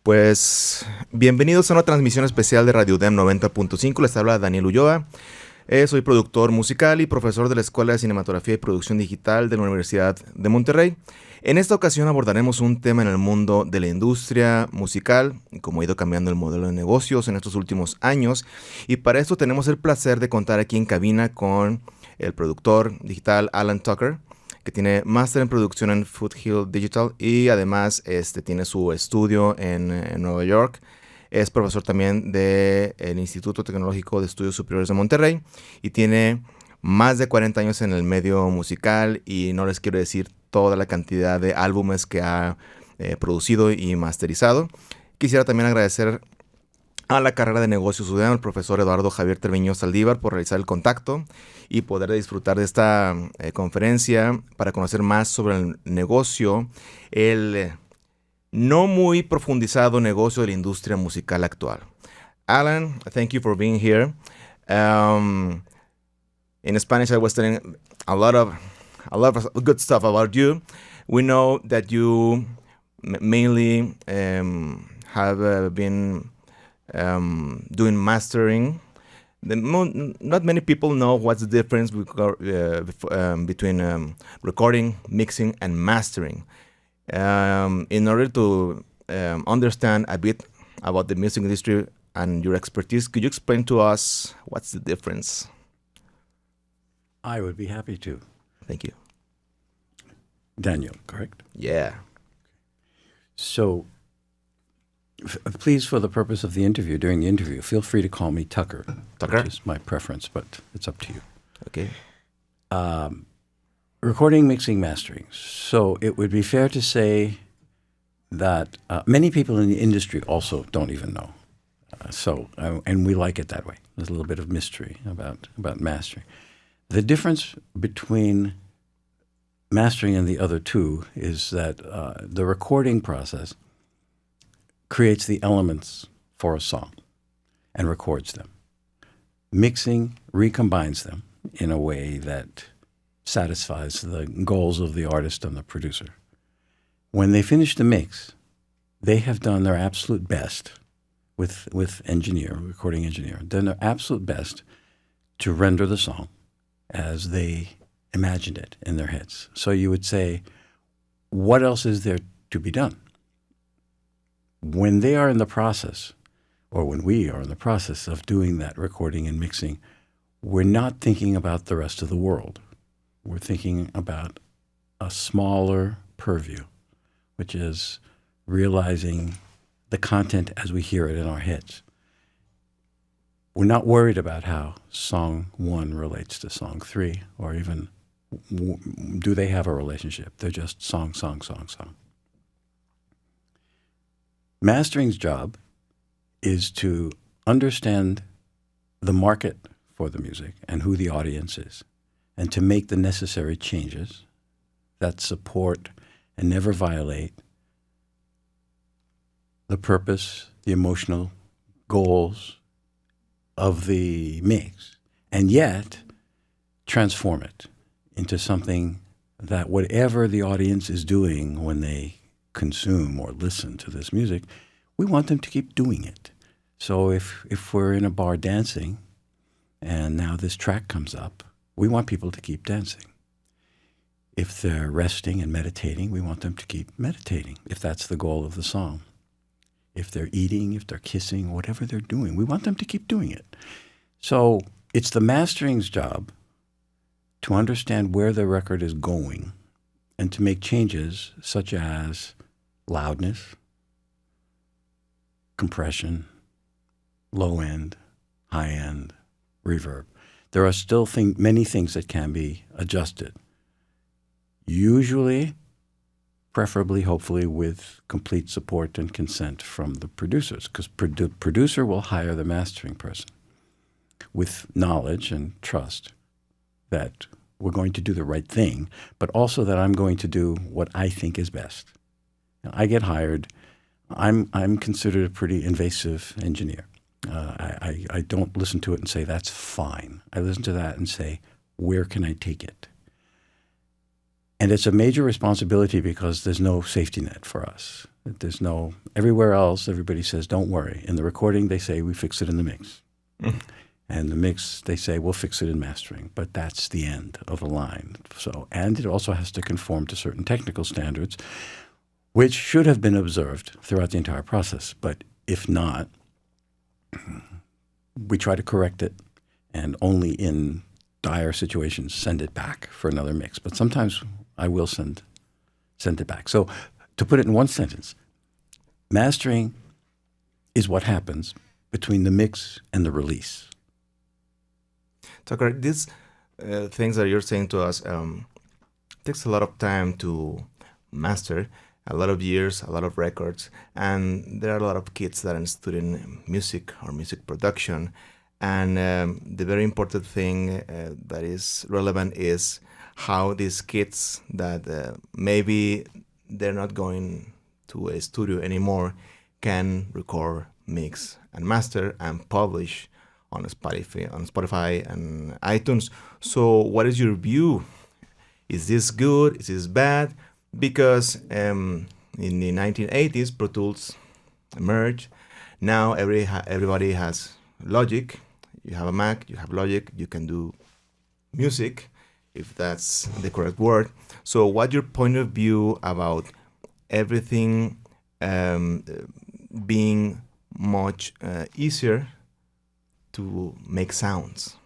Pues bienvenidos a una transmisión especial de Radio UDEM 90.5. Les habla Daniel Ulloa. Soy productor musical y profesor de la Escuela de Cinematografía y Producción Digital de la Universidad de Monterrey. En esta ocasión abordaremos un tema en el mundo de la industria musical, cómo ha ido cambiando el modelo de negocios en estos últimos años. Y para esto tenemos el placer de contar aquí en cabina con el productor digital Alan Tucker, que tiene máster en producción en Foothill Digital y además tiene su estudio en Nueva York. Es profesor también del Instituto Tecnológico de Estudios Superiores de Monterrey y tiene más de 40 años en el medio musical y no les quiero decir toda la cantidad de álbumes que ha producido y masterizado. Quisiera también agradecer a la carrera de negocios UDEM, al profesor Eduardo Javier Treviño Saldívar, por realizar el contacto y poder disfrutar de esta conferencia para conocer más sobre el negocio, el no muy profundizado negocio de la industria musical actual. Alan, thank you for being here. In Spanish, I was telling a lot of good stuff about you. We know that you mainly have been doing mastering. Not many people know what's the difference between recording, mixing, and mastering. In order to understand a bit about the music industry and your expertise, could you explain to us what's the difference? I would be happy to. Thank you. Daniel, correct? Yeah. So, please, for the purpose of the interview, during the interview, feel free to call me Tucker. Tucker? Which is my preference, but it's up to you. Okay. Recording, mixing, mastering. So it would be fair to say that many people in the industry also don't even know. And we like it that way. There's a little bit of mystery about mastering. The difference between mastering and the other two is that the recording process creates the elements for a song and records them. Mixing recombines them in a way that satisfies the goals of the artist and the producer. When they finish the mix, they have done their absolute best with recording engineer, done their absolute best to render the song as they imagined it in their heads. So you would say, what else is there to be done? When they are in the process, or when we are in the process of doing that recording and mixing, we're not thinking about the rest of the world. We're thinking about a smaller purview, which is realizing the content as we hear it in our heads. We're not worried about how song 1 relates to song 3, or even do they have a relationship. They're just song, song, song, song. Mastering's job is to understand the market for the music and who the audience is, and to make the necessary changes that support and never violate the purpose, the emotional goals of the mix, and yet transform it into something that whatever the audience is doing when they consume or listen to this music, we want them to keep doing it. So if we're in a bar dancing and now this track comes up, we want people to keep dancing. If they're resting and meditating, we want them to keep meditating, if that's the goal of the song. If they're eating, if they're kissing, whatever they're doing, we want them to keep doing it. So it's the mastering's job to understand where the record is going and to make changes such as loudness, compression, low end, high end, reverb. There are still many things that can be adjusted. Usually, preferably, hopefully, with complete support and consent from the producers, because producer will hire the mastering person with knowledge and trust that we're going to do the right thing, but also that I'm going to do what I think is best. Now, I get hired. I'm considered a pretty invasive engineer. I don't listen to it and say, that's fine. I listen to that and say, where can I take it? And it's a major responsibility because there's no safety net for us. There's no, everywhere else, everybody says, don't worry. In the recording, they say, we fix it in the mix. And the mix, they say, we'll fix it in mastering. But that's the end of the line. So, and it also has to conform to certain technical standards, which should have been observed throughout the entire process. But if not, we try to correct it and only in dire situations send it back for another mix. But sometimes I will send it back. So to put it in one sentence, mastering is what happens between the mix and the release. Tucker, these things that you're saying to us takes a lot of time to master, a lot of years, a lot of records, and there are a lot of kids that are studying music or music production. And the very important thing that is relevant is how these kids that maybe they're not going to a studio anymore can record, mix, and master and publish on Spotify and iTunes. So what is your view? Is this good? Is this bad? Because in the 1980s, Pro Tools emerged. Now everybody has Logic. You have a Mac, you have Logic, you can do music, if that's the correct word. So what's your point of view about everything being much easier to make sounds?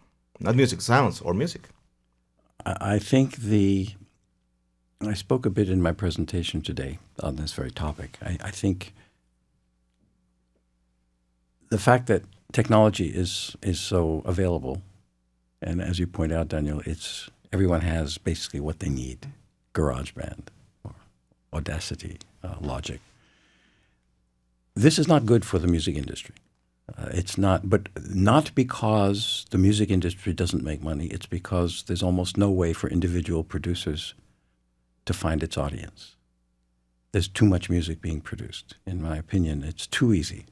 Not music, sounds or music. I think I spoke a bit in my presentation today on this very topic. I think the fact that technology is so available, and as you point out, Daniel, everyone has basically what they need: GarageBand, or Audacity, Logic. This is not good for the music industry. It's not, but not because the music industry doesn't make money. It's because there's almost no way for individual producers to find its audience. There's too much music being produced. In my opinion, it's too easy.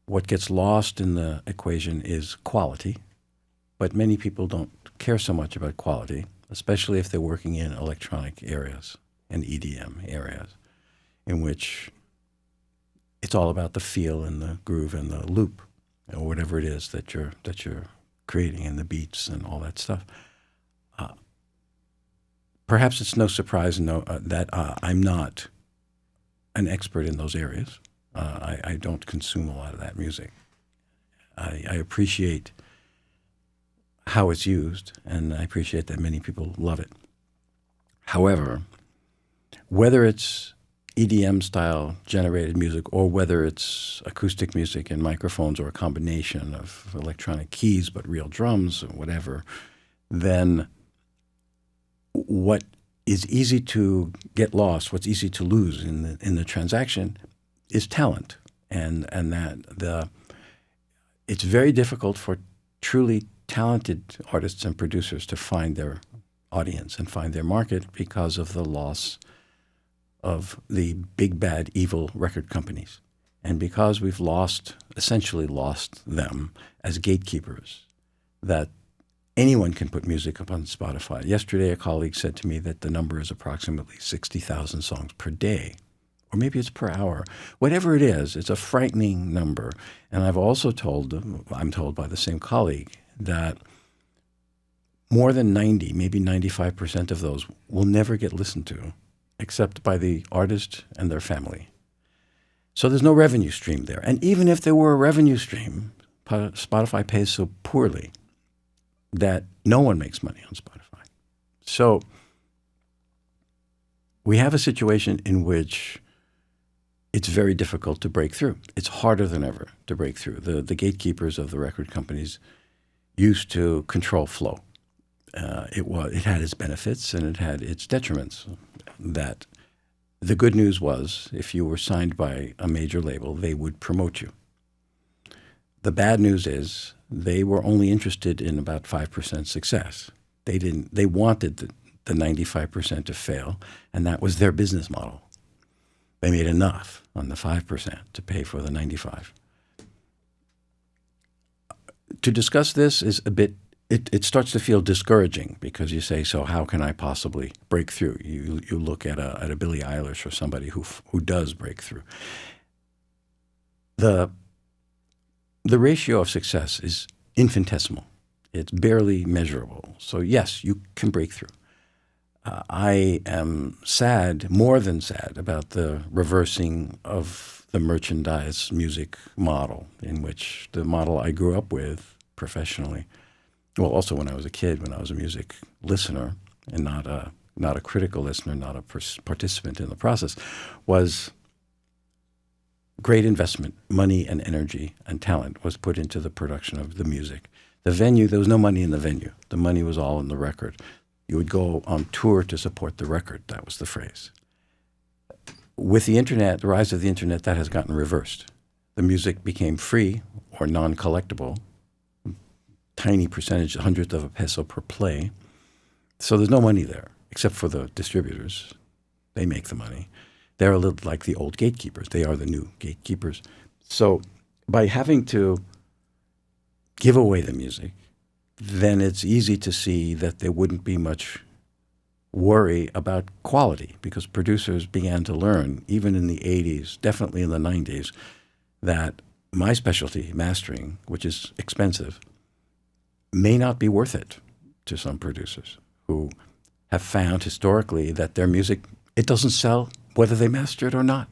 What gets lost in the equation is quality, but many people don't care so much about quality, especially if they're working in electronic areas and EDM areas, in which it's all about the feel and the groove and the loop, or whatever it is that you're creating, and the beats and all that stuff. Perhaps it's no surprise that I'm not an expert in those areas. I don't consume a lot of that music. I appreciate how it's used, and I appreciate that many people love it. However, whether it's EDM-style generated music or whether it's acoustic music and microphones or a combination of electronic keys but real drums or whatever, then what is easy to get lost, what's easy to lose in the transaction is talent, and that it's very difficult for truly talented artists and producers to find their audience and find their market because of the loss of the big bad evil record companies, and because we've essentially lost them as gatekeepers, that anyone can put music up on Spotify. Yesterday, a colleague said to me that the number is approximately 60,000 songs per day. Or maybe it's per hour. Whatever it is, it's a frightening number. And I'm told by the same colleague, that more than 90, maybe 95% of those will never get listened to, except by the artist and their family. So there's no revenue stream there. And even if there were a revenue stream, Spotify pays so poorly that no one makes money on Spotify. So we have a situation in which it's very difficult to break through. It's harder than ever to break through. The gatekeepers of the record companies used to control flow. It had its benefits and it had its detriments. That the good news was, if you were signed by a major label, they would promote you. The bad news is they were only interested in about 5% success. They wanted the 95% to fail, and that was their business model. They made enough on the 5% to pay for the 95. To discuss this is a bit it starts to feel discouraging because you say, so how can I possibly break through? You look at a Billie Eilish or somebody who does break through. The ratio of success is infinitesimal. It's barely measurable. So yes, you can break through. I am sad, more than sad, about the reversing of the merchandise music model, in which the model I grew up with professionally, well, also when I was a kid, when I was a music listener and not a critical listener, not a participant in the process, was great investment, money and energy and talent was put into the production of the music. The venue, there was no money in the venue. The money was all in the record. You would go on tour to support the record. That was the phrase. With the internet, the rise of the internet, that has gotten reversed. The music became free or non-collectible, tiny percentage, 1/100th of a peso per play. So there's no money there, except for the distributors. They make the money. They're a little like the old gatekeepers. They are the new gatekeepers. So by having to give away the music, then it's easy to see that there wouldn't be much worry about quality, because producers began to learn, even in the 80s, definitely in the 90s, that my specialty, mastering, which is expensive, may not be worth it to some producers who have found historically that their music, it doesn't sell whether they master it or not.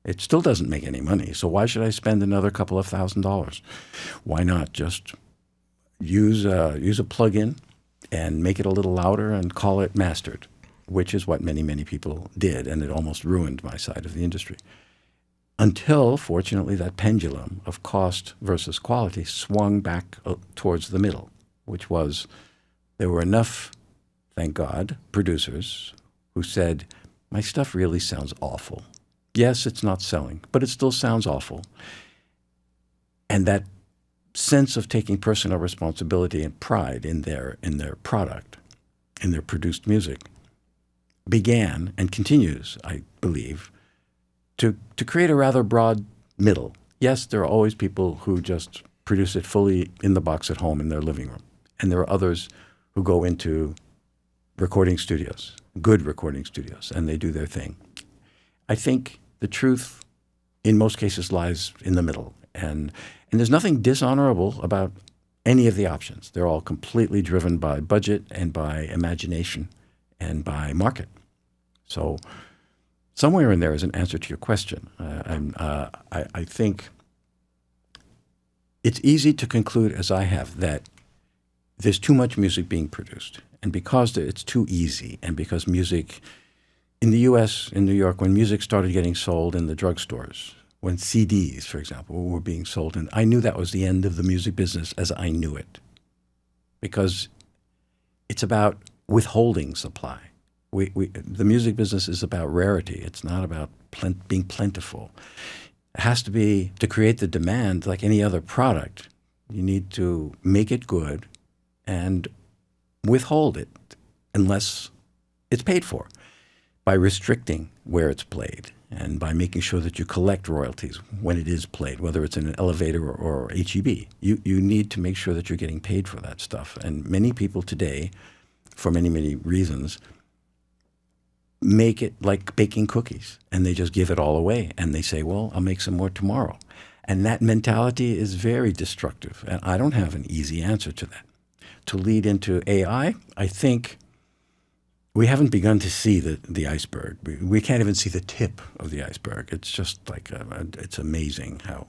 It still doesn't make any money. So why should I spend another couple of $1,000s? Why not just use a plug-in and make it a little louder and call it mastered, which is what many, many people did, and it almost ruined my side of the industry. Until, fortunately, that pendulum of cost versus quality swung back towards the middle, which was there were enough, thank God, producers who said, my stuff really sounds awful. Yes, it's not selling, but it still sounds awful. And that sense of taking personal responsibility and pride in their product, in their produced music, began and continues, I believe, to create a rather broad middle. Yes, there are always people who just produce it fully in the box at home in their living room. And there are others who go into recording studios, good recording studios, and they do their thing. I think the truth in most cases lies in the middle. And there's nothing dishonorable about any of the options. They're all completely driven by budget and by imagination and by market. So somewhere in there is an answer to your question. I think it's easy to conclude, as I have, that there's too much music being produced. And because it's too easy, and because music in the U.S., in New York, when music started getting sold in the drugstores, when CDs, for example, were being sold, and I knew that was the end of the music business as I knew it, because it's about withholding supply. The music business is about rarity. It's not about being plentiful. It has to be, to create the demand like any other product, you need to make it good and withhold it unless it's paid for, by restricting where it's played and by making sure that you collect royalties when it is played, whether it's in an elevator or HEB. You need to make sure that you're getting paid for that stuff. And many people today, for many, many reasons, make it like baking cookies, and they just give it all away. And they say, well, I'll make some more tomorrow. And that mentality is very destructive. And I don't have an easy answer to that. To lead into AI, I think we haven't begun to see the iceberg. We can't even see the tip of the iceberg. It's just like, it's amazing how.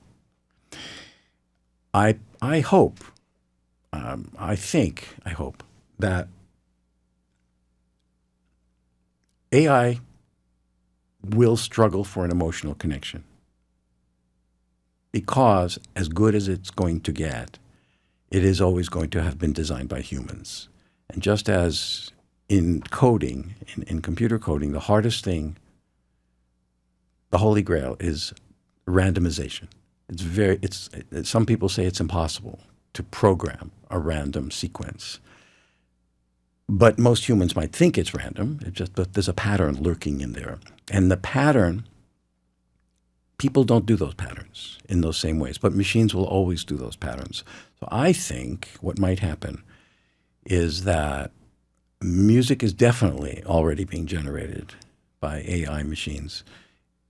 I hope that AI will struggle for an emotional connection, because as good as it's going to get, it is always going to have been designed by humans. And just as in coding, in computer coding, the hardest thing, the holy grail, is randomization. Some people say it's impossible to program a random sequence. But most humans might think it's random. But there's a pattern lurking in there. And the pattern, people don't do those patterns in those same ways, but machines will always do those patterns. So I think what might happen is that music is definitely already being generated by AI machines,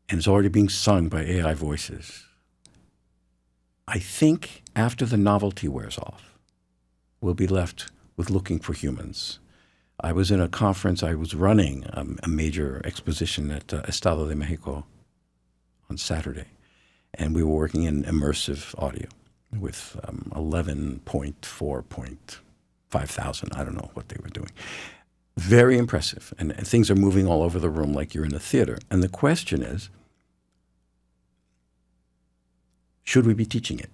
and it's already being sung by AI voices. I think after the novelty wears off, we'll be left with looking for humans. I was in a conference, I was running a major exposition at Estado de Mexico on Saturday, and we were working in immersive audio with 11.4.5,000. I don't know what they were doing. Very impressive. And things are moving all over the room like you're in a theater. And the question is, should we be teaching it?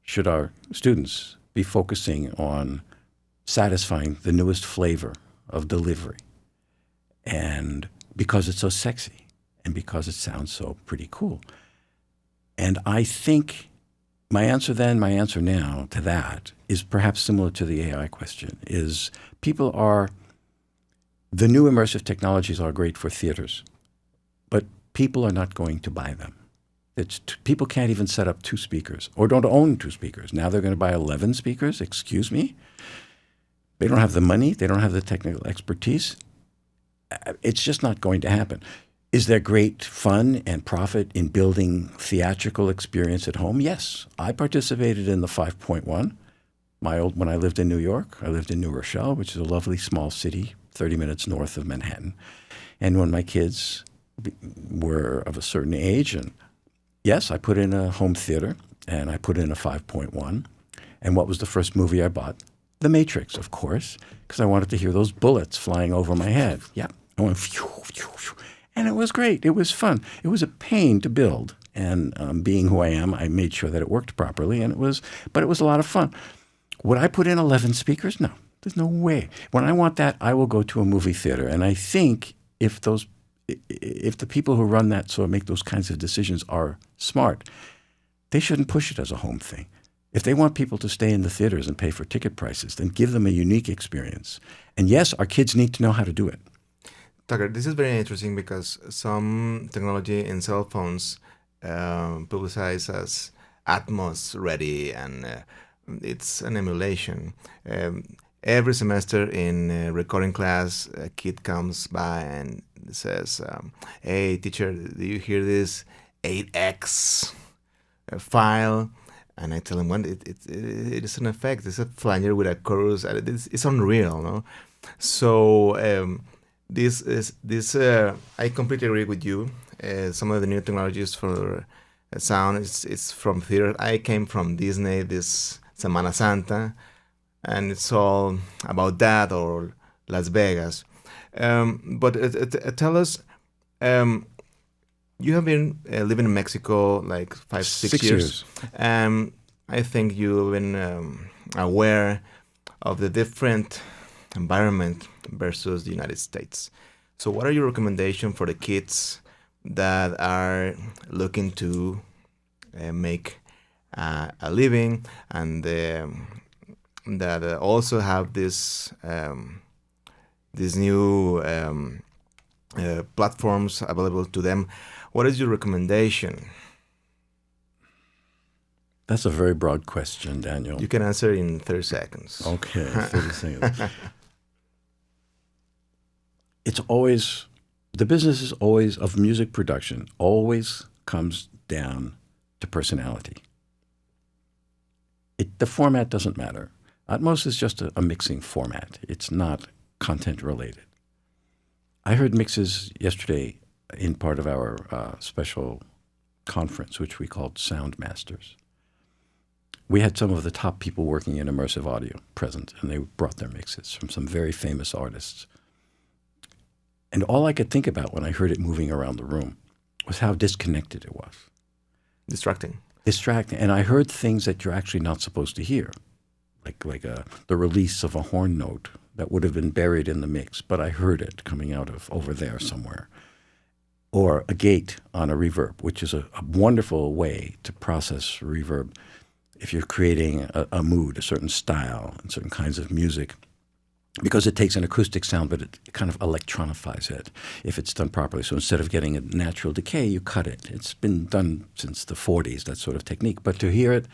Should our students be focusing on satisfying the newest flavor of delivery? And because it's so sexy and because it sounds so pretty cool. And I think my answer then, my answer now to that is perhaps similar to the AI question, is the new immersive technologies are great for theaters, but people are not going to buy them. People can't even set up 2 speakers or don't own 2 speakers. Now they're going to buy 11 speakers? Excuse me? They don't have the money. They don't have the technical expertise. It's just not going to happen. Is there great fun and profit in building theatrical experience at home? Yes. I participated in the 5.1. When I lived in New York, I lived in New Rochelle, which is a lovely small city, 30 minutes north of Manhattan. And when my kids were of a certain age, and yes, I put in a home theater, and I put in a 5.1. And what was the first movie I bought? The Matrix, of course, because I wanted to hear those bullets flying over my head. Yeah, I went phew, phew, phew. And it was great. It was fun. It was a pain to build. And being who I am, I made sure that it worked properly. But it was a lot of fun. Would I put in 11 speakers? No, there's no way. When I want that, I will go to a movie theater. And I think if the people who run that, so make those kinds of decisions are smart, they shouldn't push it as a home thing. If they want people to stay in the theaters and pay for ticket prices, then give them a unique experience. And yes, our kids need to know how to do it. Tucker, this is very interesting because some technology in cell phones publicize as Atmos ready, and it's an emulation. Every semester in recording class, a kid comes by and says, hey, teacher, do you hear this 8x file? And I tell him, well, it is an effect. It's a flanger with a chorus. It's unreal, no? So I completely agree with you. Some of the new technologies for sound, it's from theater. I came from Disney this Semana Santa, and it's all about that, or Las Vegas. But tell us, you have been living in Mexico like 6 years. I think you've been aware of the different environment versus the United States. So what are your recommendations for the kids that are looking to make a living, and that also have this these new platforms available to them? What is your recommendation? That's a very broad question, Daniel. You can answer in 30 seconds. Okay, 30 seconds. The business is always, of music production, always comes down to personality. The format doesn't matter. Atmos is just a mixing format. It's not content related. I heard mixes yesterday in part of our special conference, which we called Sound Masters. We had some of the top people working in immersive audio present, and they brought their mixes from some very famous artists. And all I could think about when I heard it moving around the room was how disconnected it was. Distracting. And I heard things that you're actually not supposed to hear, like the release of a horn note that would have been buried in the mix, but I heard it coming out of over there somewhere. Or a gate on a reverb, which is a wonderful way to process reverb if you're creating a mood, a certain style, and certain kinds of music, because it takes an acoustic sound, but it kind of electronifies it if it's done properly. So instead of getting a natural decay, you cut it. It's been done since the 40s, that sort of technique. But to hear it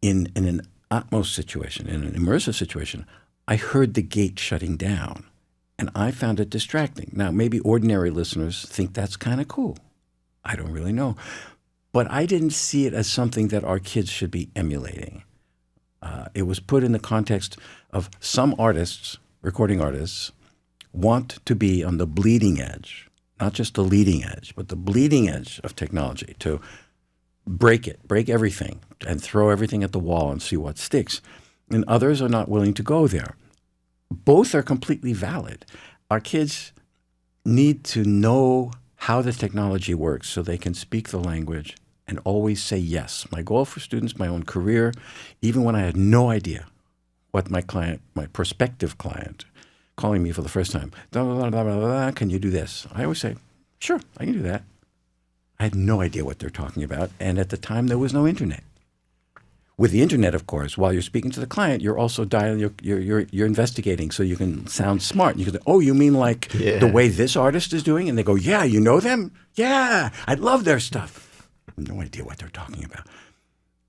in an Atmos situation, in an immersive situation, I heard the gate shutting down, and I found it distracting. Now, maybe ordinary listeners think that's kind of cool. I don't really know. But I didn't see it as something that our kids should be emulating. It was put in the context of some artists, recording artists, want to be on the bleeding edge, not just the leading edge, but the bleeding edge of technology, to break everything, and throw everything at the wall and see what sticks. And others are not willing to go there. Both are completely valid. Our kids need to know how the technology works so they can speak the language and always say yes. My goal for students, my own career, even when I had no idea what my client, my prospective client, calling me for the first time, blah, blah, blah, blah, blah, can you do this? I always say, sure, I can do that. I had no idea what they're talking about. And at the time, there was no internet. With the internet, of course, while you're speaking to the client, you're also dialing, you're investigating so you can sound smart. You can say, oh, you mean like the way this artist is doing? And they go, yeah, you know them? Yeah, I love their stuff. No idea what they're talking about.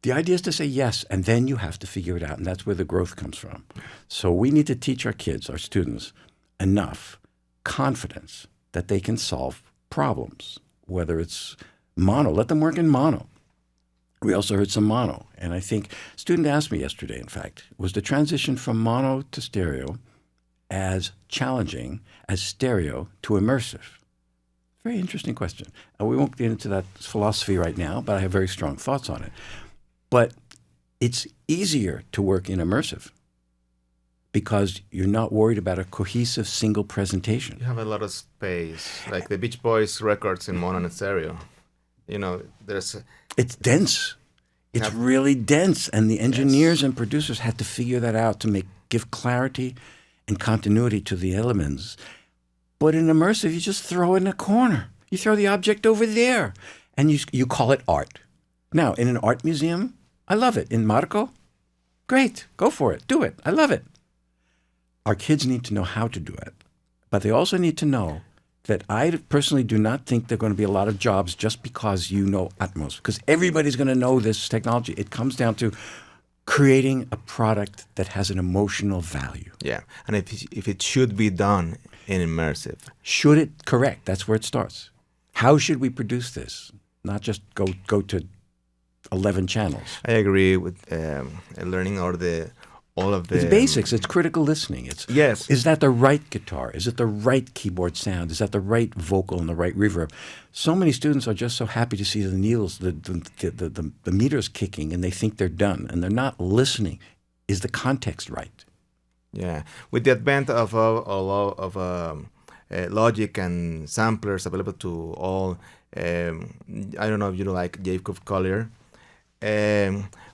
The idea is to say yes, and then you have to figure it out, and that's where the growth comes from. So we need to teach our kids, our students, enough confidence that they can solve problems, whether it's mono. Let them work in mono. We also heard some mono, and I think a student asked me yesterday, in fact, was the transition from mono to stereo as challenging as stereo to immersive? Very interesting question. We won't get into that philosophy right now, but I have very strong thoughts on it. But it's easier to work in immersive because you're not worried about a cohesive single presentation. You have a lot of space, like the Beach Boys records in mono and stereo. You know, it's dense. It's really dense, and the engineers and producers had to figure that out to give clarity and continuity to the elements. But in immersive, you just throw it in a corner. You throw the object over there, and you call it art. Now, in an art museum, I love it. In Marco, great, go for it, do it. I love it. Our kids need to know how to do it, but they also need to know that I personally do not think there are going to be a lot of jobs just because you know Atmos, because everybody's going to know this technology. It comes down to creating a product that has an emotional value. Yeah, and if it should be done in immersive. Should it? Correct. That's where it starts. How should we produce this? Not just go to 11 channels. I agree with learning all of the... It's basics. It's critical listening. Is that the right guitar? Is it the right keyboard sound? Is that the right vocal and the right reverb? So many students are just so happy to see the needles, the meters kicking, and they think they're done, and they're not listening. Is the context right? Yeah. With the advent of Logic and samplers available to all, I don't know if you like Jacob Collier,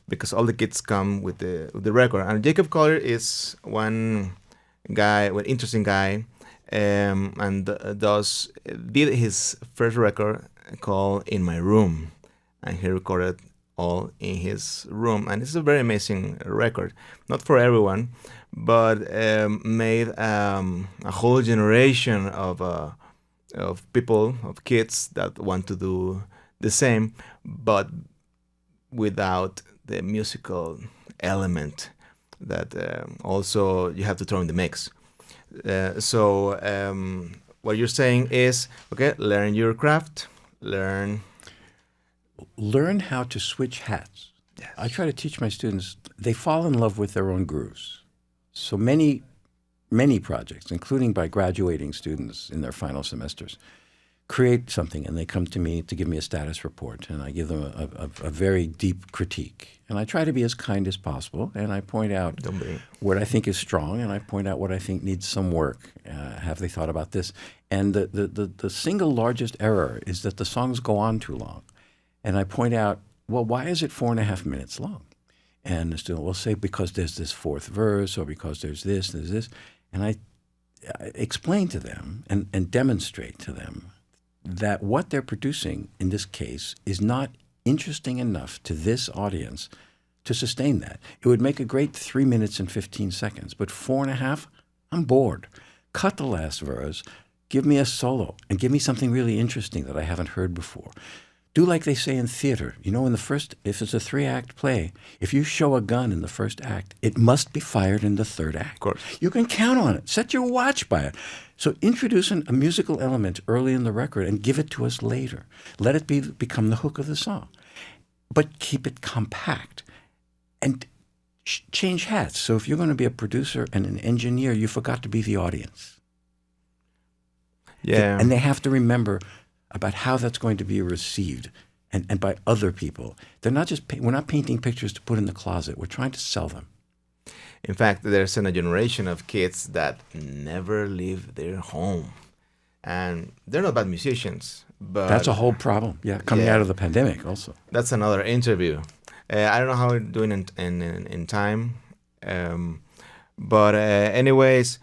because all the kids come with the record. And Jacob Collier is one interesting guy, and did his first record called "In My Room," and he recorded all in his room. And it's a very amazing record, not for everyone, but made a whole generation of people, of kids that want to do the same, but without the musical element that also you have to throw in the mix. So what you're saying is, okay, learn your craft, learn how to switch hats. Yes. I try to teach my students, they fall in love with their own grooves. So many projects, including by graduating students in their final semesters, create something, and they come to me to give me a status report, and I give them a very deep critique. And I try to be as kind as possible, and I point out what I think is strong, and I point out what I think needs some work. Have they thought about this? And the single largest error is that the songs go on too long. And I point out, well, why is it 4.5 minutes long? And the student will say, because there's this fourth verse, or because there's this. And I explain to them and demonstrate to them that what they're producing in this case is not interesting enough to this audience to sustain that. It would make a great 3 minutes and 15 seconds, but 4.5, I'm bored. Cut the last verse, give me a solo, and give me something really interesting that I haven't heard before. do like they say in theater. You know, if it's a 3-act play, if you show a gun in the first act, it must be fired in the third act. Of course. You can count on it. Set your watch by it. So introduce a musical element early in the record and give it to us later. Let it become the hook of the song. But keep it compact. And change hats. So if you're going to be a producer and an engineer, you forgot to be the audience. Yeah. And they have to remember about how that's going to be received and by other people. They're not just we're not painting pictures to put in the closet. We're trying to sell them. In fact, there's a generation of kids that never leave their home. And they're not bad musicians, but... That's a whole problem, coming out of the pandemic also. That's another interview. I don't know how we're doing in time. But anyways,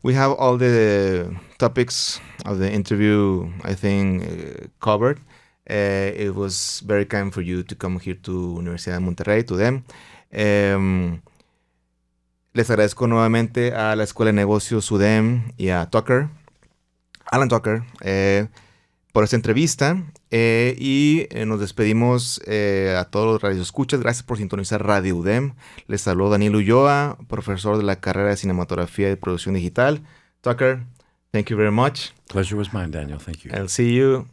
we have all the topics of the interview, I think, covered. It was very kind for you to come here to Universidad de Monterrey, to them. Les agradezco nuevamente a la Escuela de Negocios UDEM y a Alan Tucker, por esta entrevista. Y nos despedimos a todos los radioescuchas. Gracias por sintonizar Radio UDEM. Les saludo Daniel Ulloa, profesor de la carrera de Cinematografía y Producción Digital. Tucker, thank you very much. Pleasure was mine, Daniel. Thank you. I'll see you